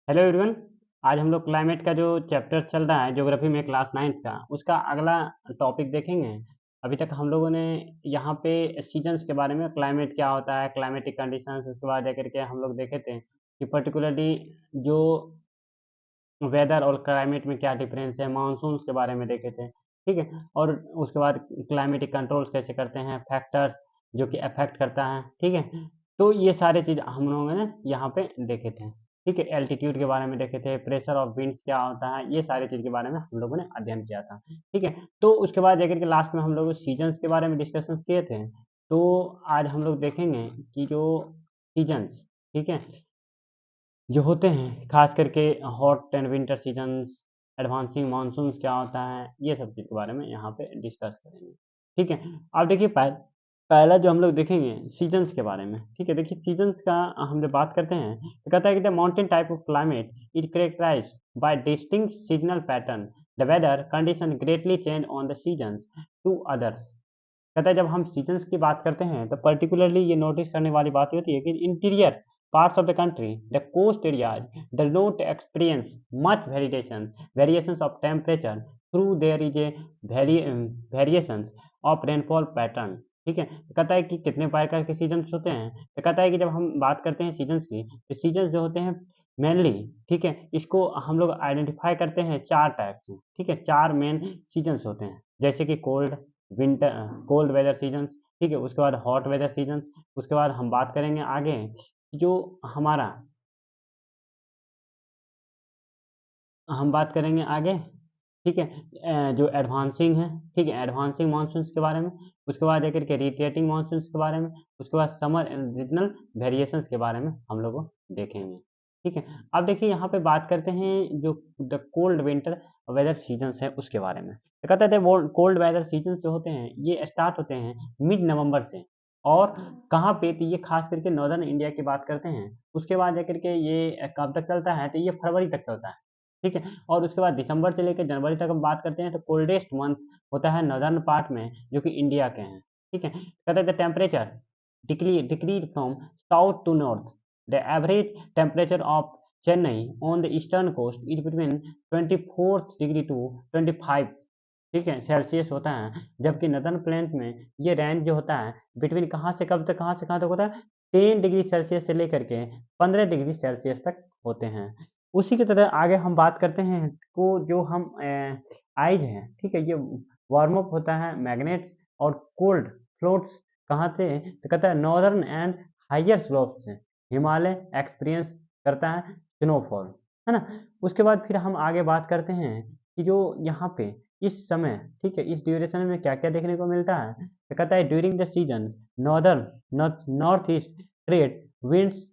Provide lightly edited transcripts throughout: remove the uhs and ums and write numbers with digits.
Hello everyone. आज हम लोग क्लाइमेट का जो चैप्टर चल रहा है ज्योग्राफी में क्लास 9th का उसका अगला टॉपिक देखेंगे। अभी तक हम लोगों ने यहाँ पे सीजन्स के बारे में, क्लाइमेट क्या होता है, क्लाइमेटिक कंडीशंस, उसके बाद जाकर के हम लोग देखे थे कि पर्टिकुलरली जो वेदर और क्लाइमेट में क्या डिफरेंस है, मानसून के बारे में देखे थे। ठीक है। और उसके बाद क्लाइमेटिक कंट्रोल्स कैसे करते हैं, फैक्टर्स जो कि अफेक्ट करता है। ठीक है। तो ये सारे चीज़ हम लोगों ने यहाँ पे देखे थे। ठीक है। एल्टीट्यूड के बारे में देखे थे, प्रेशर ऑफ विंड्स क्या होता है, ये सारी चीज़ के बारे में हम लोगों ने अध्ययन किया था। ठीक है। तो उसके बाद जाकर के लास्ट में हम लोग सीजन्स के बारे में डिस्कशंस किए थे। तो आज हम लोग देखेंगे कि जो सीजन्स, ठीक है, जो होते हैं खास करके hot and winter seasons, advancing monsoons क्या होता है, ये सब चीज़ के बारे में यहाँ पे डिस्कस करेंगे। ठीक है। अब देखिए पहला जो हम लोग देखेंगे सीजन्स के बारे में। ठीक है। देखिए सीजन्स का हम जब बात करते हैं तो कहता है कि the mountain type of climate is characterize by distinct seasonal pattern, the weather condition greatly change on the seasons to others. कहता है जब हम सीजन्स की बात करते हैं तो पर्टिकुलरली ये नोटिस करने वाली बात ये होती है कि interior parts of the country, the coast areas, do not experience much variations of temperature through there is a variations of rainfall pattern। ठीक है। तो कहता है कि कितने प्रकार के सीजन्स होते हैं। तो कहता है कि जब हम बात करते हैं सीजन्स की तो सीजन्स जो होते हैं मेनली, ठीक है, इसको हम लोग आइडेंटिफाई करते हैं चार टाइप से। ठीक है। चार मेन सीजन्स होते हैं जैसे कि कोल्ड वेदर सीजन्स। ठीक है। उसके बाद हॉट वेदर सीजन्स। उसके बाद हम बात करेंगे आगे जो हमारा हम बात करेंगे आगे। ठीक है। जो एडवांसिंग है, ठीक है, एडवांसिंग मानसून्स के बारे में। उसके बाद जाकर के रिटेटिंग मानसून्स के बारे में। उसके बाद समर एंड रीजनल वेरिएशंस के बारे में हम लोग देखेंगे। ठीक है। अब देखिए यहाँ पे बात करते हैं जो the cold winter weather seasons है उसके बारे में। तो कहते थे वो कोल्ड वेदर सीजन्स जो होते हैं ये स्टार्ट होते हैं मिड नवंबर से। और कहाँ पे, तो ये खास करके नॉर्दर्न इंडिया की बात करते हैं। उसके बाद जाकर के ये कब तक चलता है, तो ये फरवरी तक चलता है। ठीक है। और उसके बाद दिसंबर से लेकर जनवरी तक हम बात करते हैं तो कोल्डेस्ट मंथ होता है नॉर्दर्न पार्ट में जो कि इंडिया के हैं। ठीक है। कहते हैं temperature decrease from south to north. The average temperature of Chennai on the eastern coast is between 24 degree to 25, ठीक है, सेल्सियस होता है। जबकि नॉर्दर्न प्लेन्स में ये रेंज जो होता है बिटवीन कहाँ से कब तक, कहाँ से कहाँ तक होता है, 10 डिग्री सेल्सियस से लेकर के 15 डिग्री सेल्सियस तक होते हैं। उसी की तरह आगे हम बात करते हैं को जो हम आइज हैं। ठीक है। ये वार्म अप होता है मैग्नेट्स और कोल्ड फ्लोट्स कहाँ से, तो कहता है नॉर्दर्न एंड हाइयर स्लोप से हिमालय एक्सपीरियंस करता है स्नोफॉल, है ना। उसके बाद फिर हम आगे बात करते हैं कि जो यहाँ पे इस समय, ठीक है, इस ड्यूरेशन में क्या क्या देखने को मिलता है। तो कहता है during the season northern north east trade winds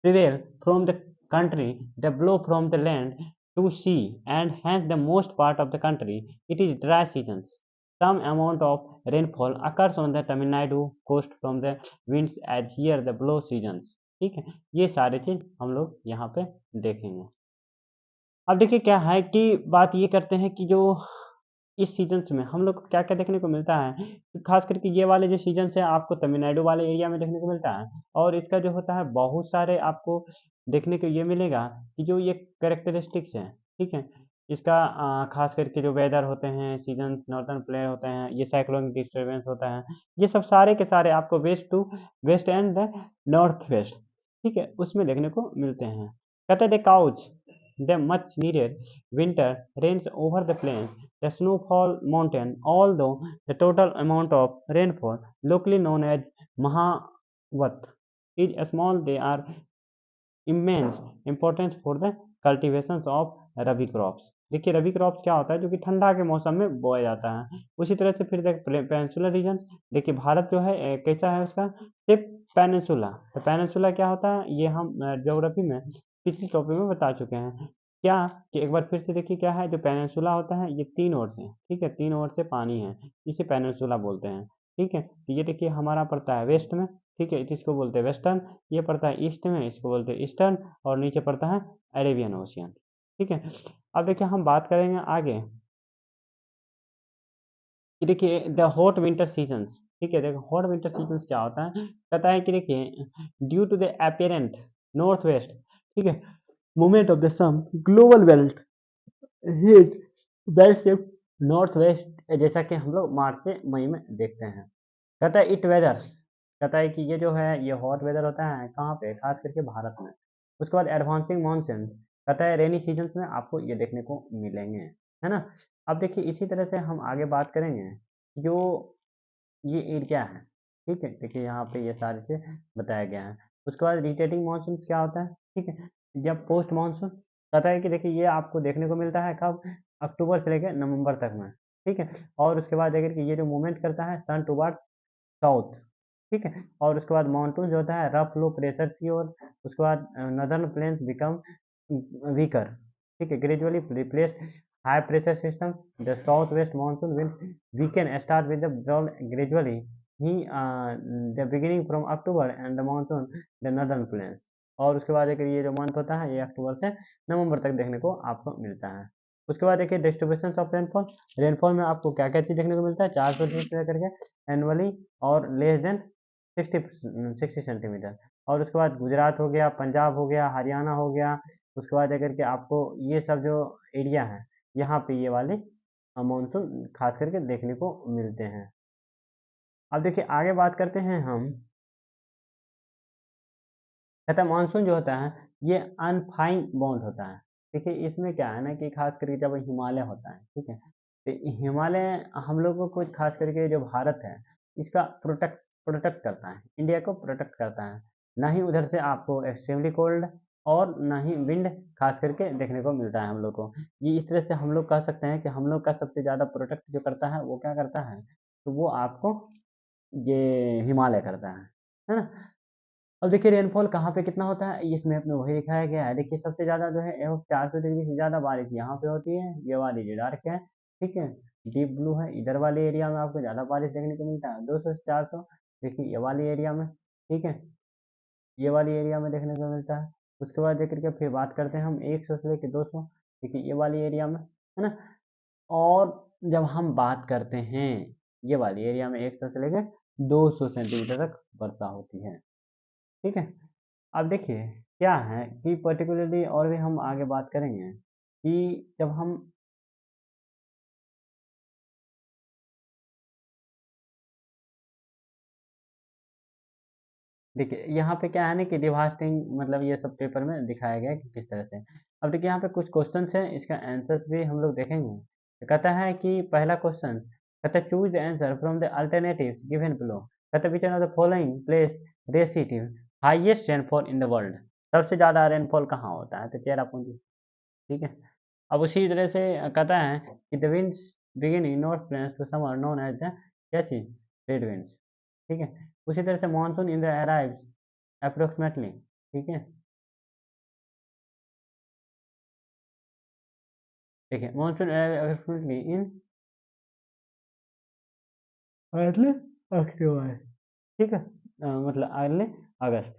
prevail from the country that blow from the land to sea, and hence the most part of the country it is dry seasons. Some amount of rainfall occurs on the Tamil Nadu coast from the winds as here the blow seasons। ठीक है। ये सारे चीज हम लोग यहाँ पे देखेंगे। अब देखिए क्या है कि बात ये करते हैं कि जो इस सीजन्स में हम लोग को क्या-क्या देखने को मिलता है, तो खास करके ये वाले जो सीजन्स हैं आपको तमिलनाडु वाले एरिया में देखने को मिलता है। और इसका जो होता है बहुत सारे आपको देखने को ये मिलेगा कि जो ये कैरेक्टरिस्टिक्स हैं, ठीक है? इसका खास करके जो वेदर होते हैं, सीजन्स, नॉर्दर्न प्लेयर होते हैं, ये साइक्लोनिक डिस्टर्बेंस होता है, ये सब सारे के सारे आपको west and the north west, ठीक है? उसमें देखने को मिलते हैं। कहते हैं the couch the much needed winter rains over the plains, the snowfall mountain, although the total amount of rainfall, locally known as Mahavat, is small, they are immense importance for the cultivations of rabi crops. देखिए रबी crops क्या होता है जो कि ठंडा के मौसम में बोया जाता है। उसी तरह से फिर पेनिनसुलर रीजन, देखिए भारत जो है कैसा है उसका सिर्फ पेनिनसुला। तो पेनिनसुला क्या होता है ये हम ज्योग्राफी में पिछली टॉपिक में बता चुके हैं। क्या कि एक बार फिर से देखिए क्या है, जो पेनिनसुला होता है ये तीन ओर से, ठीक है, तीन ओर से पानी है, इसे पेनिनसुला बोलते हैं। ठीक है। तो ये देखिए हमारा पड़ता है वेस्ट में, ठीक है, इसको बोलते हैं वेस्टर्न। ये पड़ता है ईस्ट में, इसको बोलते हैं ईस्टर्न। और नीचे पड़ता है अरेबियन ओशियन। ठीक है। अब देखिए हम बात करेंगे आगे कि देखिए द हॉट विंटर सीजन्स। ठीक है। देखो हॉट विंटर सीजन्स क्या होता है, कहता है कि देखिए due to the apparent north west, ठीक है, movement of the some global belt heat belt shift north west, जैसा कि हम लोग मार्च से मई में देखते हैं। कहता है इट वेदर, कहता है कि ये जो है ये हॉट वेदर होता है कहाँ पे, खास करके भारत में। उसके बाद एडवांसिंग मानसून, कहता है रेनी सीजन्स में आपको ये देखने को मिलेंगे, है ना। अब देखिए इसी तरह से हम आगे बात करेंगे जो ये एरिया है, ठीक है। देखिए यहाँ पे ये सारे से बताया गया है। उसके बाद रिटेटिंग मानसून क्या होता है, ठीक है। जब पोस्ट मानसून, कहता है कि देखिए ये आपको देखने को मिलता है कब, अक्टूबर से लेकर नवंबर तक में, ठीक है। और उसके बाद देखिए कि ये जो मूवमेंट करता है सन टूवर्ड साउथ, ठीक है। और उसके बाद मानसून जो होता है रफ लो प्रेशर की ओर, उसके बाद नदर्न प्लेन्स बिकम वीकर, ठीक है, gradually replace high pressure system, the south west monsoon will weaken start with the gradually ही the beginning from October and the monsoon the northern plains. और उसके बाद देखिए ये जो मंथ होता है ये अक्टूबर से नवंबर तक देखने को आपको मिलता है। उसके बाद देखिए डिस्ट्रीब्यूशन ऑफ रेनफॉल, रेनफॉल में आपको क्या क्या चीज़ देखने को मिलता है, 400 से लेकर के एनुअली और लेस देन 60 सेंटीमीटर। और उसके बाद गुजरात हो गया, पंजाब हो गया, हरियाणा हो गया, उसके बाद अगर के आपको ये सब जो एरिया है यहाँ पे ये वाले मानसून खास करके देखने को मिलते हैं। अब देखिए आगे बात करते हैं हम, कहता है मानसून जो होता है ये अनफाइन बाउंड होता है। देखिए इसमें क्या है ना कि खास करके जब हिमालय होता है, ठीक है, तो हिमालय हम लोगों को खास करके जो भारत है इसका प्रोटेक्ट प्रोटेक्ट करता है, इंडिया को प्रोटेक्ट करता है। ना ही उधर से आपको एक्सट्रीमली कोल्ड और ना ही विंड खास करके देखने को मिलता है हम लोग को। ये इस तरह से हम लोग कह सकते हैं कि हम लोग का सबसे ज़्यादा प्रोटेक्ट जो करता है वो क्या करता है, तो वो आपको ये हिमालय करता है ना। अब देखिए रेनफॉल कहाँ पे कितना होता है, इस मैप में वही दिखाया गया है। देखिए सबसे ज़्यादा जो है 400 डिग्री से ज़्यादा बारिश यहाँ पे होती है, ये वाली जो डार्क है, ठीक है, डीप ब्लू है, इधर वाले एरिया में आपको ज़्यादा बारिश देखने को मिलता है 200 से 400। देखिए ये वाली एरिया में, ठीक है, ये वाली एरिया में देखने को मिलता है। उसके बाद देख करके फिर बात करते हैं हम 100 से लेकर 200, देखिए ये वाली एरिया में, है ना। और जब हम बात करते हैं ये वाली एरिया में 100 से लेकर 200 सेंटीमीटर तक वर्षा होती है, ठीक है। अब देखिए क्या है कि पर्टिकुलरली और भी हम आगे बात करेंगे कि जब हम देखिए यहाँ पे क्या है ना कि डिवास्टिंग मतलब ये सब पेपर में दिखाया गया है कि किस तरह से। अब देखिए यहाँ पे कुछ क्वेश्चंस हैं, इसका आंसर्स भी हम लोग देखेंगे। तो कहता है कि पहला क्वेश्चन कहता है choose the answer from the alternatives given below. कहता है which one of the following place receives highest rainfall in the world, सबसे ज़्यादा रेनफॉल कहाँ होता है, तो चेरापूंजी, ठीक है। अब उसी तरह से कहता है कि the winds begin in north plains to summer known as the क्या चीज, ट्रेड विंड्स, ठीक है। उसी तरह से monsoon in the arrives approximately, ठीक है। देखिए monsoon approximately in early October, ठीक है, मतलब अर्ली अगस्त।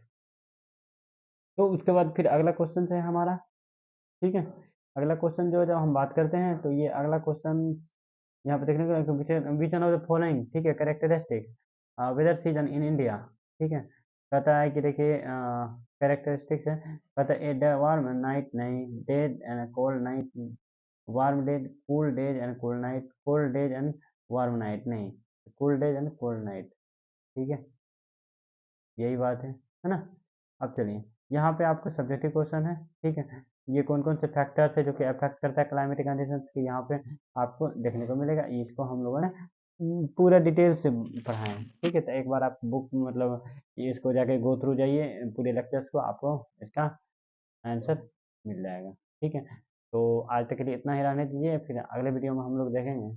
तो उसके बाद फिर अगला क्वेश्चन है हमारा, ठीक है। अगला क्वेश्चन जो जब हम बात करते हैं तो ये अगला क्वेश्चन यहाँ पे देखने को which one of the following, ठीक है, characteristics weather season in India, ठीक है। कहता है कि देखिए कैरेक्टरिस्टिक्स है, कहता है द वार्म नाइट नहीं, days and cold night, warm days cool days and cold night, cold days and warm night नहीं, cool days and cold night, ठीक है, यही बात है ना। अब चलिए यहाँ पे आपको सब्जेक्टिव क्वेश्चन है, ठीक है। ये कौन कौन से फैक्टर्स है जो कि अफेक्ट करता है क्लाइमेटिक कंडीशंस की, यहाँ पे आपको देखने को मिलेगा। इसको हम लोगों ने पूरा डिटेल से पढ़ा है, ठीक है। तो एक बार आप बुक मतलब इसको जाके गो थ्रू जाइए पूरे लेक्चर्स को, आपको इसका आंसर मिल जाएगा, ठीक है। तो आज तक के लिए इतना ही रहने दीजिए, फिर अगले वीडियो में हम लोग देखेंगे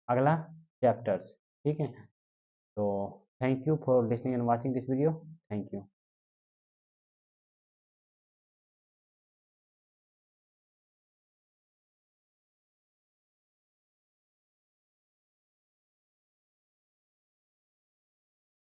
अगला चैप्टर्स, ठीक है। तो thank you for listening and watching this video, thank you.